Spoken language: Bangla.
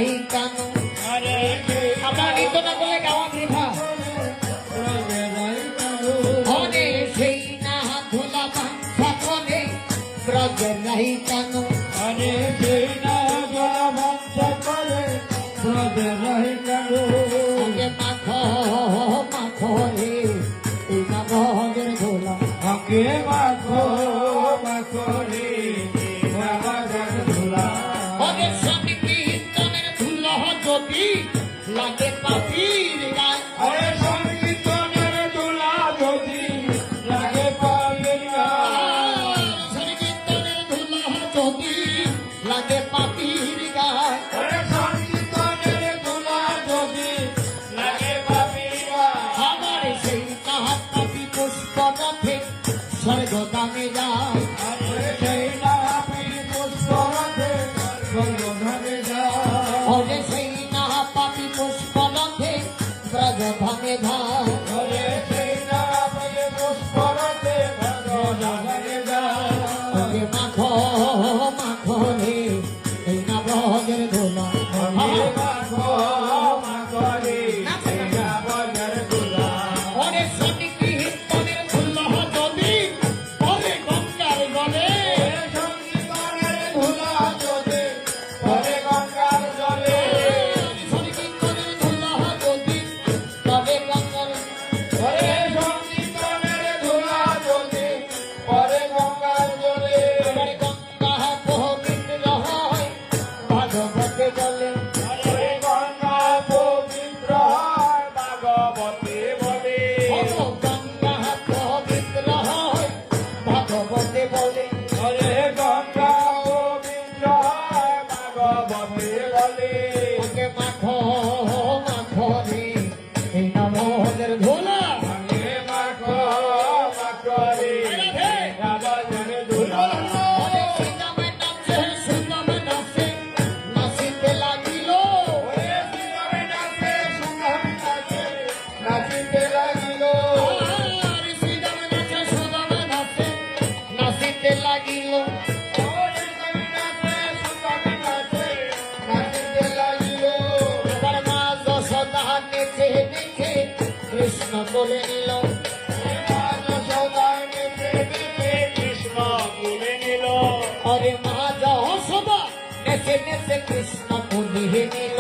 নাই কেন আমার নিত না বলে গাওয়া বৃথা হরে সেই না ধুলা ভাঙা করে ব্রজে নাই কেন হরে সেই না ধুলা ভাঙা করে ব্রজে নাই কেন আগে মাখো মাখো রে এই না ব্রজের ধুলা আগে মাখো মাখো রে ব্রজের ধুলা হরে স্বামী কীর্তনের ধুলা যদি লাগে পাপির গায় হরে সংকীর্তনের ধুলা যদি লাগে পাপির গায় স্বামী কীর্তনের ধুলা যদি লাগে পাপির গায় হরে সংকীর্তনের ধুলা যদি লাগে পাপির গায় আমার সেই তাহার পাপি পুষ্প রথে স্বর্গদামে যায় হরে সেই না পুষ্প রথে স্বর্গধামে যায় হরে সেই না পাপি পুষ্প রথে ব্রজধামে যায় হরে সেই না পুষ্প রথে স্বর্গধামে যায় আগে মাখো মাখো রে এই না ব্রজের ধুলা হরে মাখো মাখো রে এই না ব্রজের ধুলা হরে স্বামী কীর্তনের ধুলা যদি পরে গঙ্গার গলে হরে সংকীর্তনের ধুলা যদি পরে গঙ্গার জলে স্বামী কীর্তনের ধুলা যদি তবে গঙ্গার হরে সংকীর্তনের ধুলা যদি পরে গঙ্গার জলে এবারে গঙ্গা পবিত্র হয় ভাগবতে বলে হরে গঙ্গা পবিত্র হয় ভাগবতে বলে গঙ্গা পবিত্র হয় ভাগবতে বলে হরে গঙ্গা পবিত্র হয় ভাগবতে বলে ওকে মাখো মাখো রে এই নমোদের ধুলা আগে মাখো মাখো রে রাধাজনে ধুলা ওরে সীতামে নাচে সুদামে নাচে নাচিতে লাগিল ওরে শ্রীরামে নাচে সুদামে নাচে নাচিতে লাগিল আরে সীতামে নাচে সুদামে নাচে নাচিতে লাগিল ওরে শ্রীরামে নাচে সুদামে নাচে নাচিতে লাগিল এবার মা যশোদা নেচে নেচে কৃষ্ণ বলে নিল কৃষ্ণ বলে নিল আরে মা যশোদা নেচে নেচে কৃষ্ণ বলে নিল